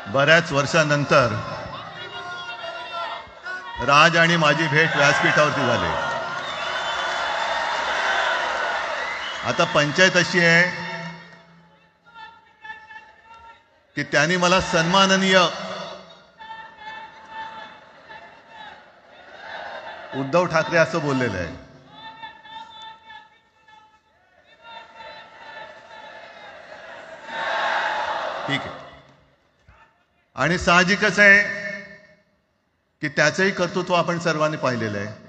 बऱ्याच वर्षांनंतर राज आणि माझी भेट व्यासपीठावरती झाली. आता पंचायत अशी आहे की त्यांनी मला सन्माननीय उद्धव ठाकरे असं बोललेलं आहे. ठीक आहे. आणि साहजिकच आहे की त्याचंही कर्तृत्व आपण सर्वांनी पाहिलेलं आहे.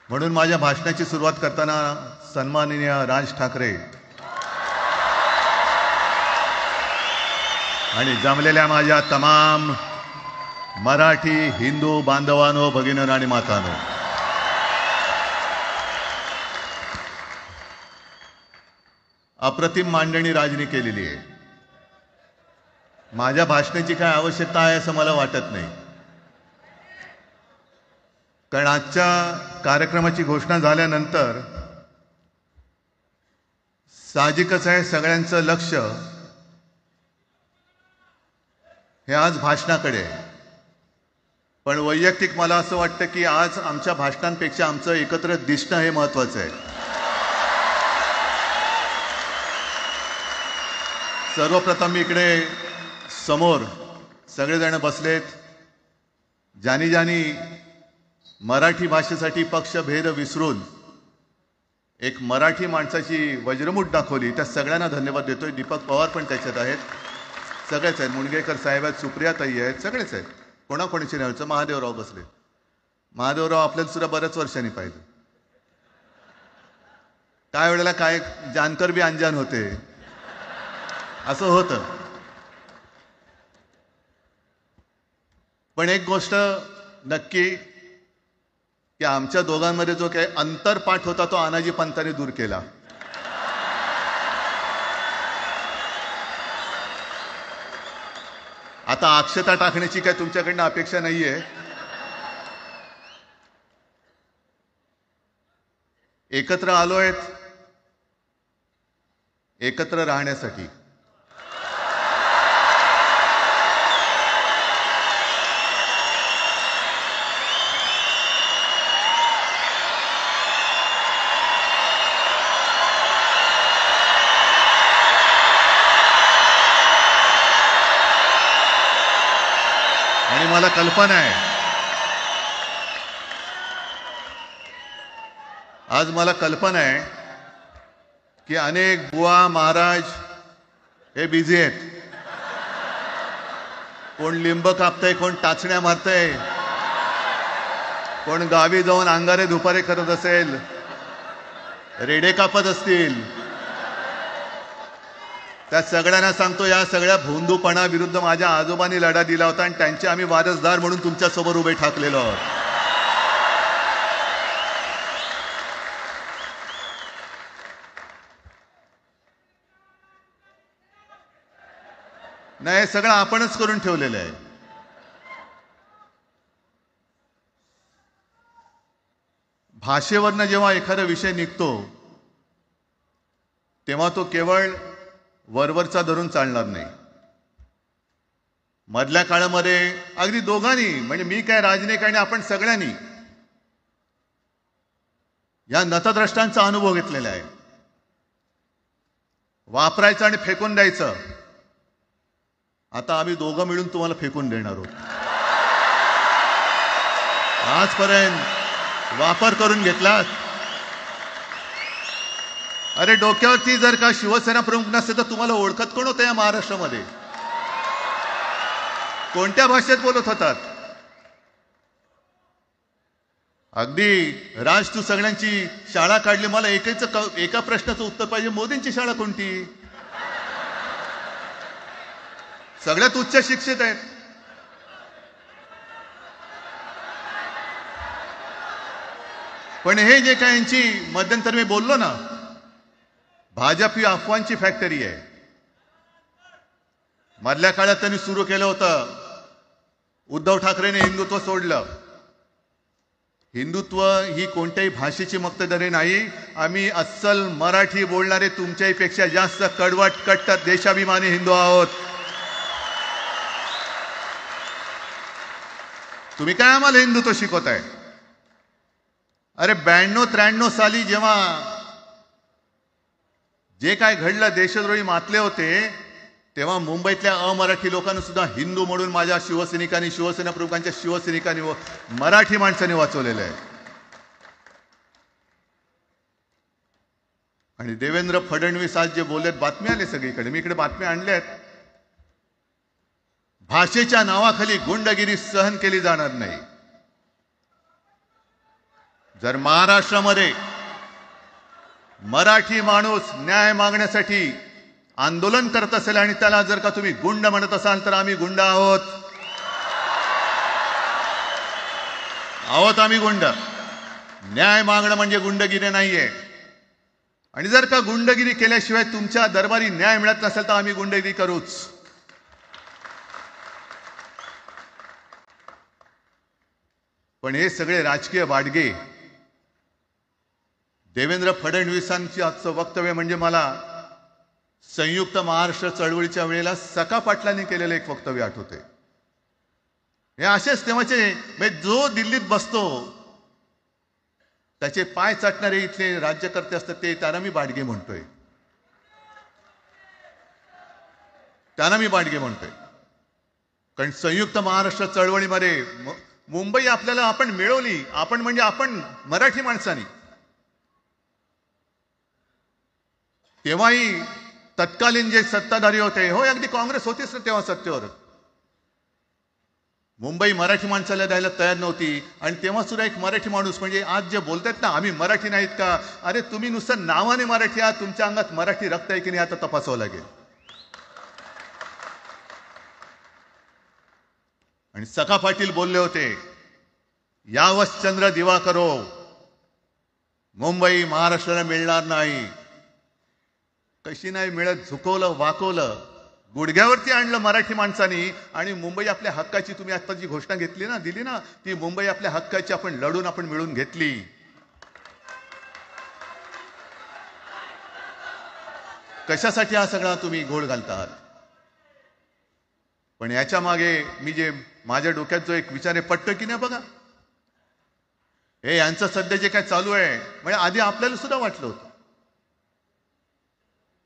म्हणून माझ्या भाषणाची सुरुवात करताना सन्माननीय राज ठाकरे आणि जमलेल्या माझ्या तमाम मराठी हिंदू बांधवांनो, भगिनींनो आणि मातांनो, अप्रतिम मांडणी राजनी केलेली आहे. माझ्या भाषणाची काय आवश्यकता आहे असं मला वाटत नाही, कारण आजच्या कार्यक्रमाची घोषणा झाल्यानंतर साहजिकच आहे सगळ्यांचं लक्ष हे आज भाषणाकडे आहे. पण वैयक्तिक मला असं वाटतं की आज आमच्या भाषणांपेक्षा आमचं एकत्र दिसणं हे महत्त्वाचं आहे. सर्वप्रथम इकडे समोर सगळेजण बसलेत. ज्यांनी ज्यांनी मराठी भाषेसाठी पक्षभेद विसरून एक मराठी माणसाची वज्रमूठ दाखवली, त्या सगळ्यांना धन्यवाद देतोय. दीपक पवार पण त्याच्यात आहेत, सगळेच आहेत. मुणगेकर साहेब आहेत, सुप्रियाताई आहेत, सगळेच आहेत. कोणाकोणाची नाही. महादेवराव बसले. महादेवराव आपल्याला सुद्धा बऱ्याच वर्षांनी पाहिजे. काय वेळेला काय जानकर बी अनजान होते, असं होतं. पण एक गोष्ट नक्की की आमच्या दोघांमध्ये जो काही अंतरपाठ होता तो अनाजी पंतांनी दूर केला. आता अक्षता टाकण्याची काय तुमच्याकडनं अपेक्षा नाहीये. एकत्र आलोय एकत्र राहण्यासाठी. आणि मला कल्पना आहे, आज मला कल्पना आहे की अनेक बुवा महाराज हे बिझी आहेत. कोण लिंब कापतंय, कोण टाचण्या मारतंय, कोण गावी जाऊन अंगारे दुपारे करत असेल, रेडे कापत असतील. त्या सगळ्यांना सांगतो, या सगळ्या भोंदूपणा विरुद्ध माझ्या आजोबांनी लढा दिला होता आणि त्यांचे आम्ही वारसदार म्हणून तुमच्या समोर उभे ठाकलेलो आहोत. नाही, सगळं आपणच करून ठेवलेलं आहे. भाषेवरनं जेव्हा एखादा विषय निघतो तेव्हा तो केवळ वरवरचा धरून चालणार नाही. मधल्या काळामध्ये अगदी दोघांनी, म्हणजे मी काय राजनिक आणि आपण सगळ्यांनी या नतद्रष्टांचा अनुभव घेतलेला आहे. वापरायचं आणि फेकून द्यायचं. आता आम्ही दोघं मिळून तुम्हाला फेकून देणार आहोत. आजपर्यंत वापर करून घेतला. अरे डोक्यावरती जर का शिवसेना प्रमुख नसते तर तुम्हाला ओळखत कोण होतं या महाराष्ट्रामध्ये? कोणत्या भाषेत बोलत होतात? अगदी राज, तू सगळ्यांची शाळा काढली. मला एका प्रश्नाचं उत्तर पाहिजे. मोदींची शाळा कोणती? सगळ्यात उच्च शिक्षित आहेत. पण हे जे काय यांची मध्यंतर मी बोललो ना, भाजप ही अफवांची फॅक्टरी आहे. मधल्या काळात त्यांनी सुरू केलं होतं. उद्धव ठाकरेंनी हिंदुत्व सोडलं. हिंदुत्व ही कोणत्याही भाषेची मक्तेदारी नाही. आम्ही अस्सल मराठी बोलणारे तुमच्याही पेक्षा जास्त कडवट कट्टर देशाभिमानी हिंदू आहोत. तुम्ही काय आम्हाला हिंदुत्व शिकवताय? अरे 92-93 साली जेव्हा जे काय घडलं, देशद्रोही मातले होते, तेव्हा मुंबईतल्या अमराठी लोकांना सुद्धा हिंदू म्हणून माझ्या शिवसैनिकांनी, शिवसेना प्रमुखांच्या शिवसैनिकांनी व मराठी माणसांनी वाचवलेलं आहे. आणि देवेंद्र फडणवीस आज जे बोललेत, बातम्या आले सगळीकडे, मी इकडे बातम्या आणल्यात. भाषेच्या नावाखाली गुंडगिरी सहन केली जाणार नाही. जर महाराष्ट्रामध्ये मराठी माणूस न्याय मागण्यासाठी आंदोलन करत असेल आणि त्याला जर का तुम्ही गुंड म्हणत असाल, तर आम्ही गुंड आहोत. आम्ही गुंड. न्याय मागणं म्हणजे गुंडगिरी नाहीये. आणि जर का गुंडगिरी केल्याशिवाय तुमच्या दरबारी न्याय मिळत नसेल, तर आम्ही गुंडगिरी करूच. पण हे सगळे राजकीय बाडगे, देवेंद्र फडणवीसांची आजचं वक्तव्य म्हणजे मला संयुक्त महाराष्ट्र चळवळीच्या वेळेला सखा पाटलांनी केलेलं एक वक्तव्य आठवते. हे असेच तेव्हाचे, जो दिल्लीत बसतो त्याचे पाय चाटणारे इथले राज्यकर्ते असतात, ते त्यांना मी बाडगे म्हणतोय. कारण संयुक्त महाराष्ट्र चळवळीमध्ये मुंबई आपल्याला आपण मिळवली. आपण म्हणजे आपण मराठी माणसांनी. तेव्हाही तत्कालीन जे सत्ताधारी होते, हो अगदी काँग्रेस होतीच ना तेव्हा सत्तेवर, मुंबई मराठी माणसाला द्यायला तयार नव्हती. आणि तेव्हा सुद्धा एक मराठी माणूस, म्हणजे आज जे बोलतात ना आम्ही मराठी नाहीत का, अरे तुम्ही नुसतं नावाने मराठी आहात, तुमच्या अंगात मराठी रक्त आहे की नाही आता तपासावं लागेल. आणि सखा पाटील बोलले होते, यावत चंद्र दिवाकरो, मुंबई महाराष्ट्राला मिळणार नाही. कशी नाही मिळत? झुकवलं, वाकवलं, गुडघ्यावरती आणलं मराठी माणसानी. आणि मुंबई आपल्या हक्काची, तुम्ही आता जी घोषणा दिली ना, ती मुंबई आपल्या हक्काची आपण लढून आपण मिळून घेतली. कशासाठी हा सगळा तुम्ही घोळ घालतात? पण याच्या मागे मी जे माझ्या डोक्यात जो एक विचार आहे, पटतो की नाही बघा. हे यांचं सध्या जे काय चालू आहे, म्हणजे आधी आपल्याला सुद्धा वाटलं होतं.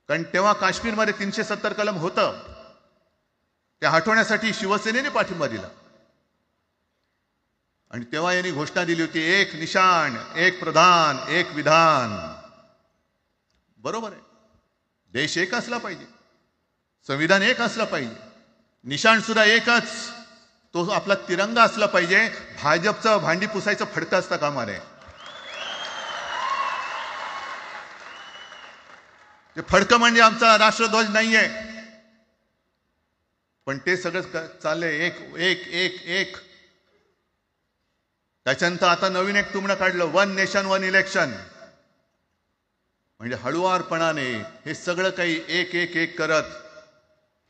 कारण तेव्हा काश्मीरमध्ये 370 कलम होतं, ते हटवण्यासाठी शिवसेनेने पाठिंबा दिला. आणि तेव्हा यांनी घोषणा दिली होती, एक निशाण, एक प्रधान, एक विधान. बरोबर आहे, देश एक असला पाहिजे, संविधान एक असलं पाहिजे, निशाण सुद्धा एकच, तो आपला तिरंगा असला पाहिजे. भाजपचं भांडी पुसायचं फडकं असतं कामा नये. ते फडकं म्हणजे आमचा राष्ट्रध्वज नाहीये. पण ते सगळं चाललंय एक एक एक एक. त्याच्यानंतर आता नवीन एक तुमणं काढलं, 1 नेशन 1 इलेक्शन. म्हणजे हळुवारपणाने हे सगळं काही एक एक एक करत,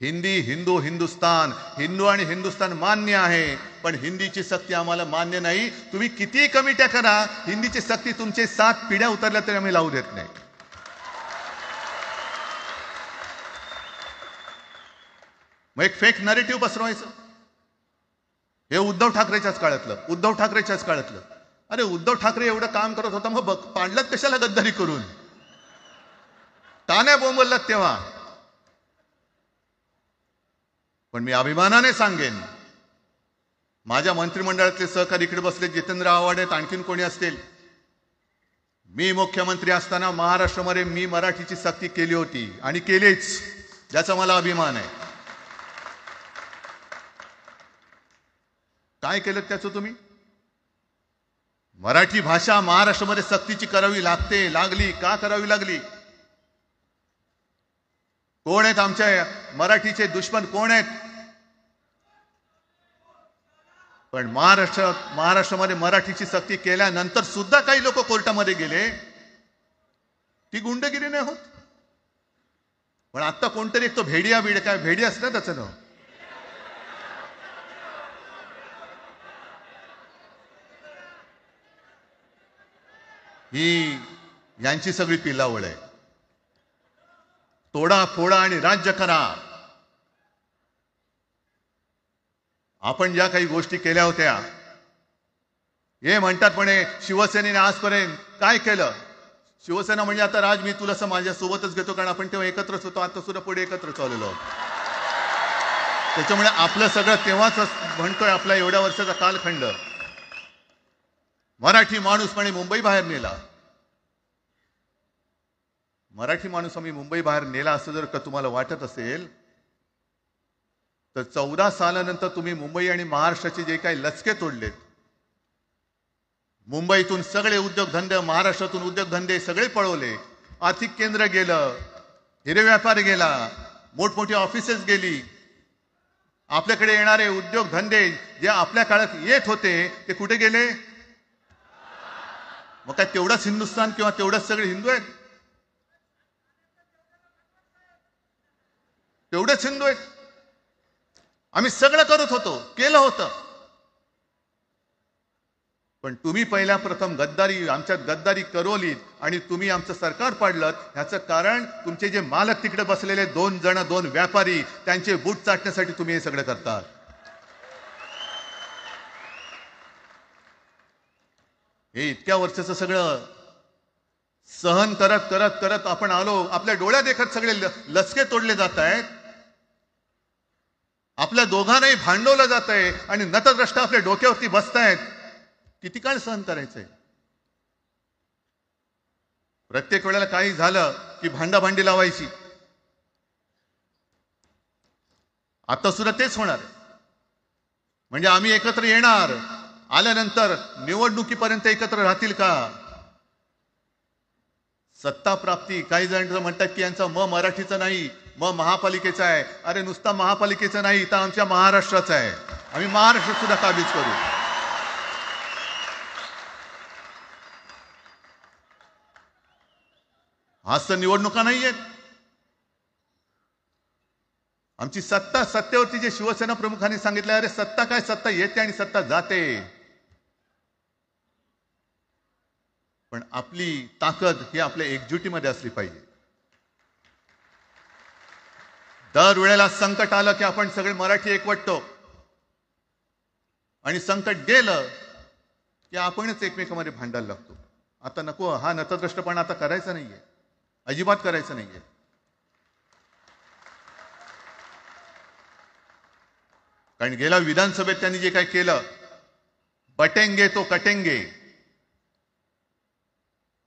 हिंदी, हिंदू, हिंदुस्तान, हिंदू आणि हिंदुस्तान मान्य आहे, पण हिंदीची सक्ती आम्हाला मान्य नाही. तुम्ही किती कमिट्या करा, हिंदीची सक्ती तुमचे 7 पिढ्या उतरल्या तरी आम्ही लावू देत नाही. मग एक फेक नरेटिव्ह पसरवायचं. हे उद्धव ठाकरेच्याच काळातलं. अरे उद्धव ठाकरे एवढं काम करत होता, मग पाडलात कशाला गद्दारी करून? तान्या बोंबललात तेव्हा. पण मी अभिमानाने सांगेन, माझ्या मंत्रिमंडळातले सहकारी इकडे बसले, जितेंद्र आव्हाड आहेत, आणखीन कोणी असतील, मी मुख्यमंत्री असताना महाराष्ट्रामध्ये मी मराठीची सक्ती केली होती आणि केलीच, ज्याचा मला अभिमान आहे. काय केलं त्याचं तुम्ही? मराठी भाषा महाराष्ट्रामध्ये सक्तीची करावी लागली. का करावी लागली? कोण आहेत आमच्या मराठीचे दुश्मन? कोण आहेत? पण महाराष्ट्रामध्ये मराठीची सक्ती केल्यानंतर सुद्धा काही लोक कोर्टामध्ये गेले. ती गुंडगिरी नाही होत. पण आता कोणतरी एक तो भेडिया काय भेडी असतं त्याचं नाव, ही यांची सगळी पिल्लावळ आहे. तोडा फोडा आणि राज्य करा. आपण ज्या काही गोष्टी केल्या होत्या, हे म्हणतात म्हणे शिवसेनेने आजपर्यंत काय केलं. शिवसेना म्हणजे आता राज मी तुला असं माझ्यासोबतच घेतो, कारण आपण तेव्हा एकत्रच होतो, आता सुद्धा पुढे एकत्र चाललेलो आहोत. त्याच्यामुळे आपलं सगळं तेव्हाच म्हणतोय, आपला एवढ्या वर्षाचा कालखंड मराठी माणूस म्हणे मुंबई बाहेर नेला. मराठी माणूस आम्ही मुंबई बाहेर नेला असं जर का तुम्हाला वाटत असेल तर 14 सालानंतर तुम्ही मुंबई आणि महाराष्ट्राचे जे काही लचके तोडलेत, मुंबईतून सगळे उद्योगधंदे, महाराष्ट्रातून उद्योगधंदे सगळे पळवले, आर्थिक केंद्र गेलं, हिरे व्यापार गेला, मोठमोठी ऑफिसेस गेली. आपल्याकडे येणारे उद्योगधंदे जे आपल्या काळात येत होते ते कुठे गेले? मग काय तेवढाच हिंदुस्थान किंवा तेवढाच सगळे हिंदू आहेत? तेवढेच हिंदू आहेत. आम्ही सगळं करत होतो, केलं होतं. पण तुम्ही पहिल्या प्रथम गद्दारी, आमच्यात गद्दारी करवलीत आणि तुम्ही आमचं सरकार पाडलं. ह्याचं कारण तुमचे जे मालक तिकडे बसलेले 2 व्यापारी, त्यांचे बूट चाटण्यासाठी तुम्ही हे सगळं करतात. हे इतक्या वर्षाचं सगळं सहन करत करत करत आपण आलो. आपल्या डोळ्या देखत सगळे लचके तोडले जात आहेत. आपल्या दोघांनाही भांडवलं जात आहे आणि नतद्रष्टा आपल्या डोक्यावरती बसतायत. किती काळ सहन करायचंय? प्रत्येक वेळेला काही झालं की भांडाभांडी लावायची. आता सुद्धा तेच होणार. म्हणजे आम्ही एकत्र येणार, आल्यानंतर निवडणुकीपर्यंत एकत्र राहतील का? सत्ता प्राप्ती, काही जण म्हणतात की यांचा मराठीचा नाही, महापालिकेचा आहे. अरे नुसता महापालिकेचा नाही, तर आमच्या महाराष्ट्राचा आहे. आम्ही महाराष्ट्र सुद्धा काबीज करू. आज तर निवडणुका नाहीयेत. आमची सत्ता, सत्तेवरती जे शिवसेना प्रमुखांनी सांगितलं, अरे सत्ता काय, सत्ता येते आणि सत्ता जाते. पण आपली ताकद ही आपल्या एकजुटीमध्ये असली पाहिजे. दर वेळेला संकट आलं की आपण सगळे मराठी एकवटतो आणि संकट गेलं की आपणच एकमेकांमध्ये भांडायला लागतो. आता नको, हा नतद्रष्टपणा आता करायचा नाहीये, अजिबात करायचं नाहीये. कारण गेल्या विधानसभेत त्यांनी जे काय केलं, बटेंगे तो कटेंगे.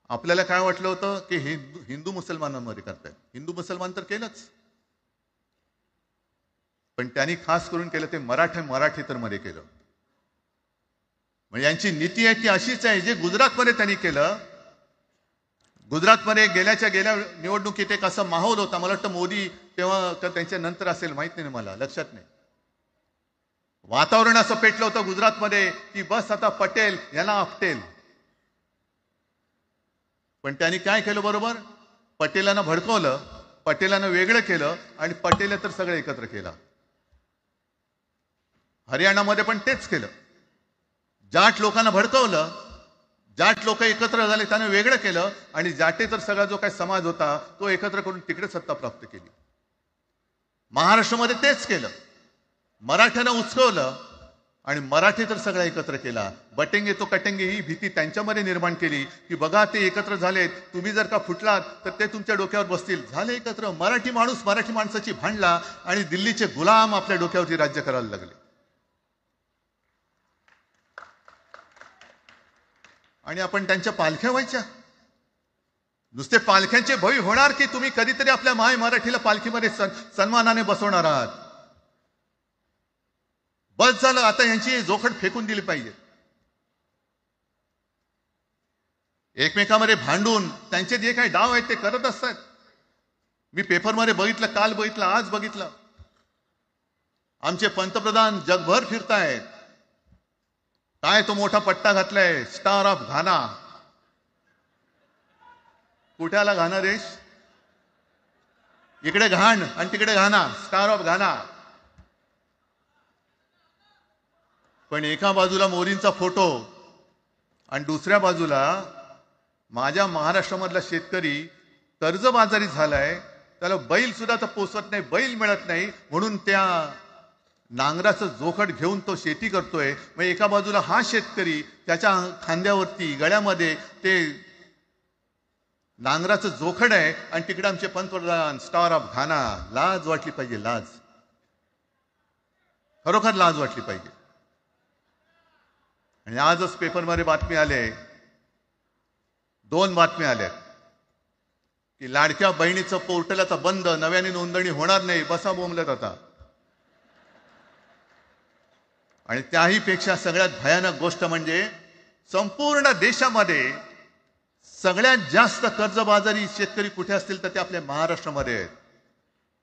आपल्याला काय वाटलं होतं की हिंदू मुसलमानांमध्ये करतायत. हिंदू मुसलमान तर केलंच, पण त्यांनी खास करून केलं ते मराठेतर मध्ये केलं. म्हणजे यांची नीती आहे ती अशीच आहे जे गुजरातमध्ये त्यांनी केलं. गुजरातमध्ये गेल्या निवडणुकीत एक असा माहोल होता, मला वाटतं मोदी तेव्हा तर त्यांच्या नंतर असेल, माहित नाही मला, लक्षात नाही. वातावरण असं पेटलं होतं गुजरातमध्ये की बस आता पटेल यांना आपटेल. पण त्यांनी काय केलं बरोबर? पटेलांना भडकवलं, पटेलांना वेगळं केलं आणि पटेल तर सगळं एकत्र केलं. हरियाणामध्ये पण तेच केलं. जाट लोकांना भडकवलं, जाट लोक एकत्र झाले, त्यांना वेगळं केलं आणि जाटेतर सगळा जो काही समाज होता तो एकत्र करून तिकडे सत्ता प्राप्त केली. महाराष्ट्रामध्ये तेच केलं. मराठ्यांना उचकवलं आणि मराठी तर सगळा एकत्र केला. बटेंगे तो कटेंगे ही भीती त्यांच्यामध्ये निर्माण केली की बघा ते एकत्र झालेत, तुम्ही जर का फुटलात तर ते तुमच्या डोक्यावर बसतील. झाले एकत्र. मराठी माणूस मराठी माणसाची भांडला आणि दिल्लीचे गुलाम आपल्या डोक्यावरती राज्य करायला लागले. आणि आपण त्यांच्या पालख्या व्हायच्या. नुसते पालख्यांचे भवी होणार की तुम्ही कधीतरी आपल्या माय मराठीला पालखीमध्ये सन्मानाने बसवणार आहात. बस झालं, आता यांची जोखड फेकून दिली पाहिजे. एकमेकांमध्ये भांडून त्यांचे जे काही डाव आहेत ते करत असतात. मी पेपरमध्ये बघितलं, काल बघितलं, आज बघितलं. आमचे पंतप्रधान जगभर फिरतायत. काय तो मोठा पट्टा घातलाय, स्टार ऑफ घाना. कुठे आला घाना देश? इकडे घाण आणि तिकडे घाना, स्टार ऑफ घाना. पण एका बाजूला मोदींचा फोटो आणि दुसऱ्या बाजूला माझ्या महाराष्ट्रामधला शेतकरी कर्जबाजारी झालाय, त्याला बैल सुद्धा तर पोचत नाही, बैल मिळत नाही, म्हणून त्या नांगराचं जोखड घेऊन तो शेती करतोय. मग एका बाजूला हा शेतकरी, त्याच्या खांद्यावरती गळ्यामध्ये ते नांगराचं जोखड आहे, आणि तिकडे आमचे पंतप्रधान स्टार ऑफ घाना. लाज वाटली पाहिजे, लाज, खरोखर लाज वाटली पाहिजे. आणि आजच पेपरमध्ये बातमी आले, 2 बातम्या आल्या की लाडक्या बहिणीचं पोर्टल आता बंद, नव्याने नोंदणी होणार नाही. बसा बोंबलत आता. आणि त्याही पेक्षा सगळ्यात भयानक गोष्ट म्हणजे संपूर्ण देशामध्ये सगळ्यात जास्त कर्जबाजारी शेतकरी कुठे असतील तर ते आपल्या महाराष्ट्रामध्ये आहेत.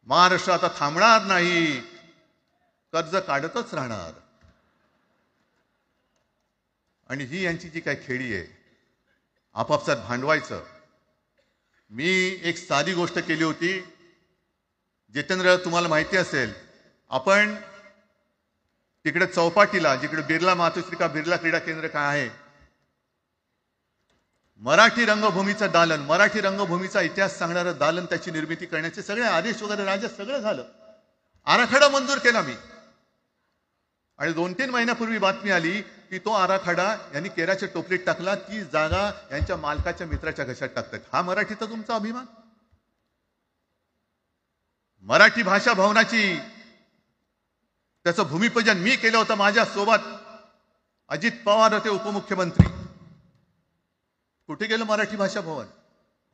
महाराष्ट्र आता थांबणार नाही, कर्ज काढतच राहणार. आणि ही यांची जी काय खेळी आहे, आपापसात भांडवायचं. मी एक साधी गोष्ट केली होती. जितेंद्र, तुम्हाला माहिती असेल, आपण तिकडे चौपाटीला, जिकडे बिर्ला मातोश्री बिर्ला क्रीडा केंद्र काय आहे, मराठी रंगभूमीचं दालन, मराठी रंगभूमीचा इतिहास सांगणारं दालन, त्याची निर्मिती करण्याचे सगळे आदेश वगैरे राज्यात सगळं झालं. आराखडा मंजूर केला मी. आणि 2-3 महिन्यापूर्वी बातमी आली की तो आराखडा यांनी केराच्या टोपलीत टाकला, ती जागा यांच्या मालकाच्या मित्राच्या घशात टाकतात. हा मराठीचा तुमचा अभिमान? मराठी भाषा भवनाची त्याचं भूमिपूजन मी केलं होतं. माझ्या सोबत अजित पवार होते, उपमुख्यमंत्री. कुठे गेलं मराठी भाषा भवन?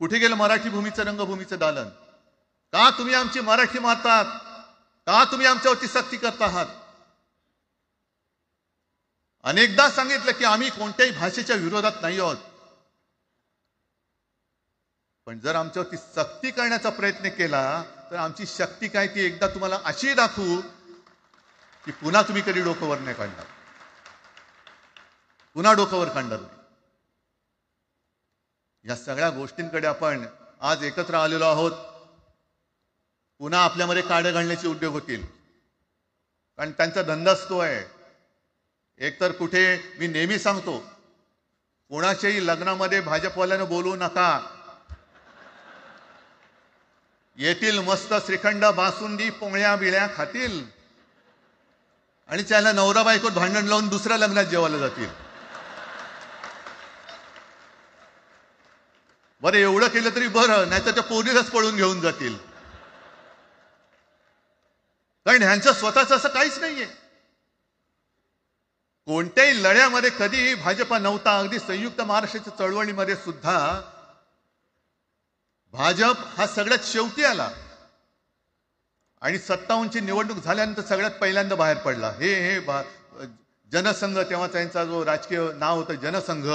कुठे गेलं मराठी भूमीचं रंगभूमीचं दालन? का तुम्ही आमची मराठी मारतात? का तुम्ही आमच्यावरती सक्ती करता आहात? अनेकदा सांगितलं की आम्ही कोणत्याही भाषेच्या विरोधात नाही आहोत, पण जर आमच्यावरती सक्ती करण्याचा प्रयत्न केला तर आमची शक्ती काय ती एकदा तुम्हाला अशी दाखवू की पुन्हा तुम्ही कधी डोकंवर नाही काढणार, पुन्हा डोकंवर काढणार नाही. या सगळ्या गोष्टींकडे आपण आज एकत्र आलेलो आहोत. पुन्हा आपल्यामध्ये काड्या घालण्याचे उद्योग होतील, कारण त्यांचा धंदाच तो आहे. एकतर कुठे, मी नेहमी सांगतो, कोणाच्याही लग्नामध्ये भाजपवाल्यानं बोलू नका. येतील मस्त श्रीखंड, बासुंदी, पोळ्या बिळ्या खातील आणि त्याला नवरा बायकोत भांडण लावून दुसऱ्या लग्नात जेवायला जातील. बरं, एवढं केलं तरी बरं, नाहीतर त्या पोरीलाच पळून घेऊन जातील. कारण ह्यांचं स्वतःचं असं काहीच नाहीये. कोणत्याही लढ्यामध्ये कधी भाजपा नव्हता. अगदी संयुक्त महाराष्ट्राच्या चळवळीमध्ये सुद्धा भाजप हा सगळ्यात शेवटी आला आणि 57ची निवडणूक झाल्यानंतर सगळ्यात पहिल्यांदा बाहेर पडला. हे जनसंघ, तेव्हा त्यांचा जो राजकीय नाव होतं जनसंघ,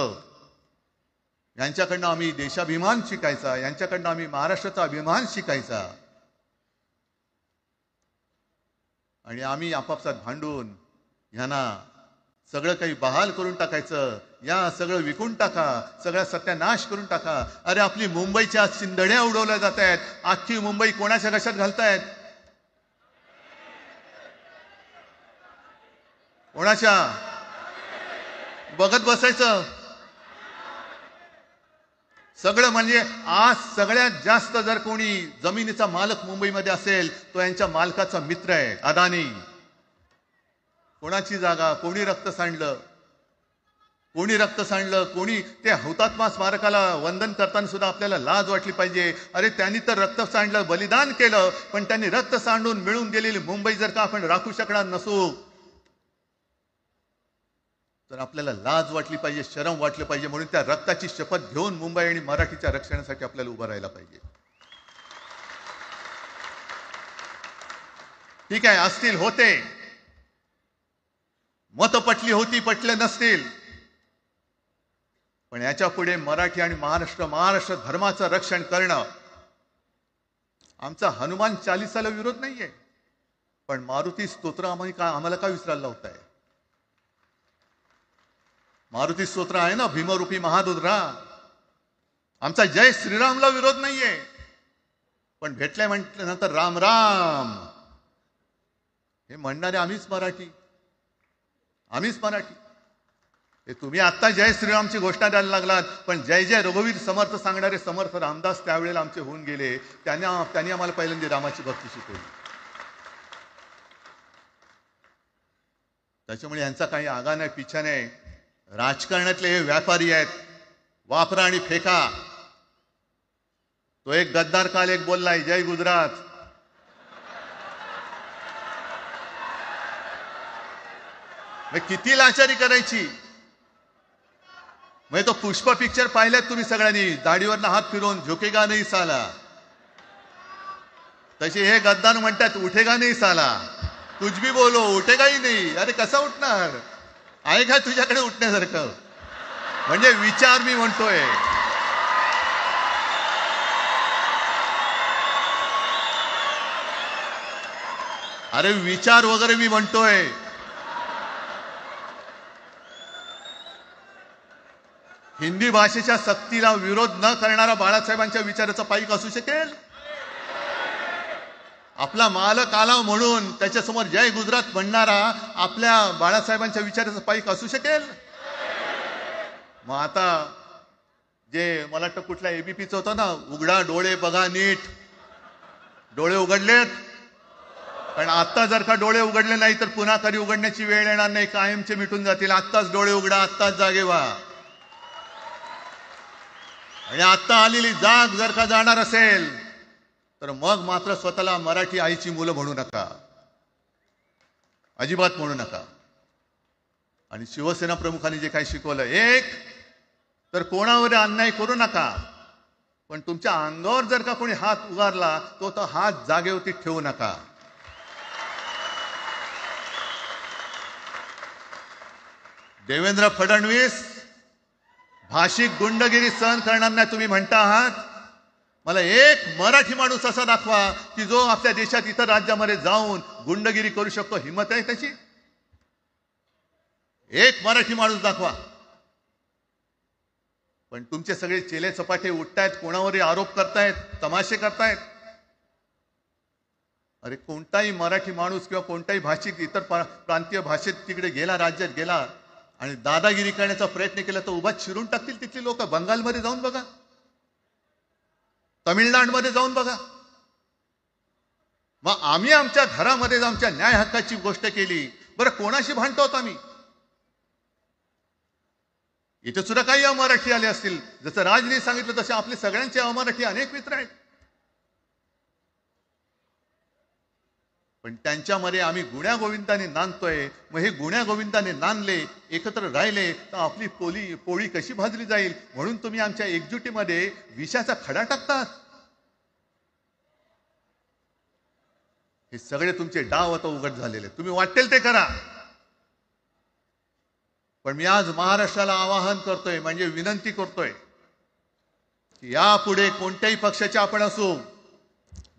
यांच्याकडनं आम्ही देशाभिमान शिकायचा, यांच्याकडनं आम्ही महाराष्ट्राचा अभिमान शिकायचा. आणि आम्ही आपापसात भांडून ह्यांना सगळं काही बहाल करून टाकायचं. या सगळं विकून टाका, सगळा सत्यानाश करून टाका. अरे, आपली मुंबईच्या शिंदड्या उडवल्या जात आहेत. अख्खी मुंबई कोणाच्या घशात घालतायत? कोणाच्या? बघत बसायचं सगळं. म्हणजे आज सगळ्यात जास्त जर कोणी जमिनीचा मालक मुंबईमध्ये असेल तो यांच्या मालकाचा मित्र आहे, अदानी. कोणाची जागा? कोणी रक्त सांडलं? कोणी रक्त सांडलं? कोणी? ते हुतात्मा स्मारकाला वंदन करताना सुद्धा आपल्याला लाज वाटली पाहिजे. अरे, त्यांनी तर रक्त सांडलं, बलिदान केलं, पण त्यांनी रक्त सांडून मिळून गेलेली मुंबई जर का आपण राखू शकणार नसू तर आपल्याला लाज वाटली पाहिजे, शरम वाटलं पाहिजे. म्हणून त्या रक्ताची शपथ घेऊन मुंबई आणि मराठीच्या रक्षणासाठी आपल्याला उभं राहायला पाहिजे. ठीक आहे, असतील, होते मत, पटली होती, पटले नसतील, पण याच्या पुढे मराठी आणि महाराष्ट्र धर्माचं रक्षण करणं. आमचा हनुमान चालीसाला विरोध नाहीये, पण मारुती स्तोत्र आम्हाला का विसरायला लावताय? मारुती स्तोत्र आहे ना, भीमरूपी महारुद्रा. आमचा जय श्रीरामला विरोध नाहीये, पण भेटल्या म्हटल्यानंतर राम राम हे म्हणणारे आम्हीच मराठी. हे तुम्ही आत्ता जय श्रीरामची घोषणा द्यायला लागलात, पण जय जय रघुवीर समर्थ सांगणारे समर्थ रामदास त्यावेळेला आमचे होऊन गेले. त्यांनी आम्हाला पहिल्यांदा रामाची भक्ती शिकवली. त्याच्यामुळे यांचा काही आगा नाही, पिछा नाही. राजकारणातले हे व्यापारी आहेत, वापरा आणि फेका. तो एक गद्दार काल एक बोललाय, जय गुजरात. किती लाचारी करायची. म्हणजे तो पुष्पा पिक्चर पाहिलात तुम्ही सगळ्यांनी, दाढीवरनं हात फिरवून झुकेगा नाही साला. तसे हे गद्दार म्हणतात उठेगा नाही साला, कुछ भी बोलो उठेगाही नाही. अरे कसा उठणार, आहे का तुझ्याकडे उठण्यासारखं? म्हणजे विचार मी म्हणतोय. अरे विचार वगैरे मी म्हणतोय. हिंदी भाषेच्या सक्तीला विरोध न करणारा बाळासाहेबांच्या विचाराचा पाईक असू शकेल? आपला मालक आला म्हणून त्याच्यासमोर जय गुजरात म्हणणारा आपल्या बाळासाहेबांच्या विचाराचा पाईक असू शकेल? मग आता जे मला वाटतं कुठल्या एबीपीचं होतं ना, उघडा डोळे बघा नीट. डोळे उघडलेत, पण आता जर का डोळे उघडले नाही तर पुन्हा कधी उघडण्याची वेळ येणार नाही, कायमचे मिटून जातील. आत्ताच डोळे उघडा, आत्ताच जागे व्हा. आणि आत्ता आलेली जाग जर का जाणार असेल तर मग मात्र स्वतःला मराठी आईची मुलं म्हणू नका, अजिबात म्हणू नका. आणि शिवसेना प्रमुखांनी जे काही शिकवलं, एक तर कोणावर अन्याय करू नका, पण तुमच्या अंगावर जर का कोणी हात उगारला तो हात जागेवरती ठेवू नका. देवेंद्र फडणवीस भाषिक गुंडगिरी सहन करणार नाही तुम्ही म्हणता आहात. मला एक मराठी माणूस असा दाखवा की जो आपल्या देशात इतर राज्यामध्ये जाऊन गुंडगिरी करू शकतो. हिंमत आहे त्याची? एक मराठी माणूस दाखवा. पण तुमचे सगळे चेले चपाटे उठतायत, कोणावरही आरोप करतायत, तमाशे करतायत. अरे कोणताही मराठी माणूस किंवा कोणताही भाषिक इतर प्रांतीय भाषेत तिकडे गेला, राज्यात गेला आणि दादागिरी करण्याचा प्रयत्न केला तर उभा चिरून टाकतील तिथली लोक. बंगालमध्ये जाऊन बघा, तमिळनाडूमध्ये जाऊन बघा. मग आम्ही आमच्या घरामध्ये आमच्या न्याय हक्काची गोष्ट केली, बरं कोणाशी भांडतो आम्ही? इथे सुद्धा काही अमराठी आले असतील, जसं राजने सांगितलं तसे आपले सगळ्यांचे अमराठी अनेक मित्र आहेत. पण त्यांच्यामध्ये आम्ही गुण्या गोविंदाने नांदतोय. मग हे गुण्या गोविंदाने नांदले, एकत्र राहिले तर आपली पोळी कशी भाजली जाईल? म्हणून तुम्ही आमच्या एकजुटीमध्ये विषाचा खडा टाकतात. हे सगळे तुमचे डाव आता उघड झालेले. तुम्ही वाटेल ते करा, पण मी आज महाराष्ट्राला आवाहन करतोय, म्हणजे विनंती करतोय की यापुढे कोणत्याही पक्षाचे आपण असू,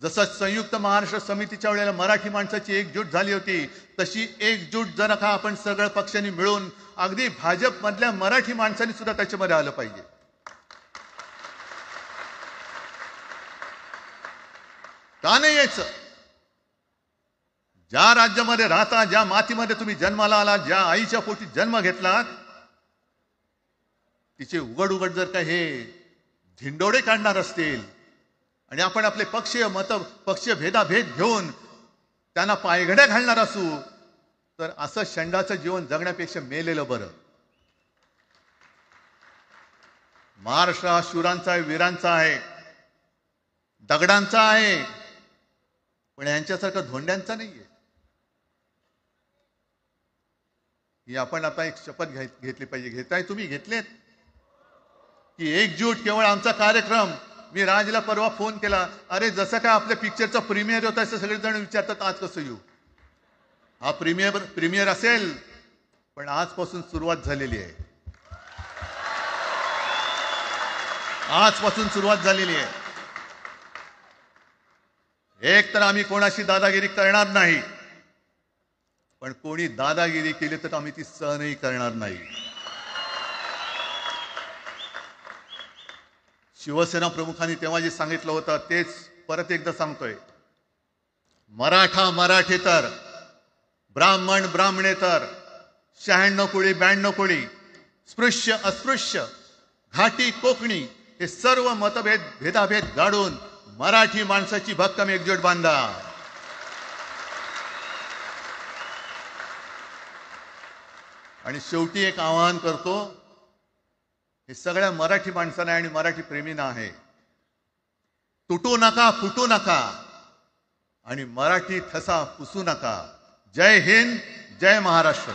जसं संयुक्त महाराष्ट्र समितीच्या वेळेला मराठी माणसाची एकजूट झाली होती, तशी एकजूट जर का आपण सगळ्या पक्षांनी मिळून, अगदी भाजप मधल्या मराठी माणसांनी सुद्धा त्याच्यामध्ये आलं पाहिजे. का नाही यायचं? ज्या राज्यामध्ये राहता, ज्या मातीमध्ये तुम्ही जन्माला आला, ज्या आईच्या पोटी जन्म घेतला, तिचे उघड उघड जर का हे धिंडोडे काढणार असतील आणि आपण आपले पक्षीय भेदाभेद घेऊन त्यांना पायघड्या घालणार असू, तर असं षंडाचं जीवन जगण्यापेक्षा मेलेलं बरं. महाराष्ट्र हा शूरांचा आहे, वीरांचा आहे, दगडांचा आहे, पण यांच्यासारखं धोंड्यांचा नाहीये. ही आपण आता एक शपथ घेतली पाहिजे. घेताय तुम्ही? घेतलेत की एकजूट केवळ आमचा कार्यक्रम. मी राजला परवा फोन केला, अरे जसं काय आपल्या पिक्चरचा प्रीमियर होता असं सगळेजण विचारतात आज कसं येऊ. हा प्रीमियर असेल, पण आजपासून सुरुवात झालेली आहे. आजपासून सुरुवात झालेली आहे. एक तर आम्ही कोणाशी दादागिरी करणार नाही, पण कोणी दादागिरी केली तर आम्ही ती सहनही करणार नाही. शिवसेना प्रमुखांनी तेव्हा जे सांगितलं होतं तेच परत एकदा सांगतोय. मराठा मराठेतर, ब्राह्मण ब्राह्मणेतर, 96 कोळी 92 कोळी स्पृश्य अस्पृश्य, घाटी कोकणी हे सर्व मतभेद भेदाभेद गाडून मराठी माणसाची भक्कम एकजूट बांधा. आणि शेवटी एक आवाहन करतो, हे सगळ्या मराठी माणसांना आणि मराठी प्रेमींना आहे, तुटू नका, फुटू नका आणि मराठी ठसा पुसू नका. जय हिंद, जय महाराष्ट्र.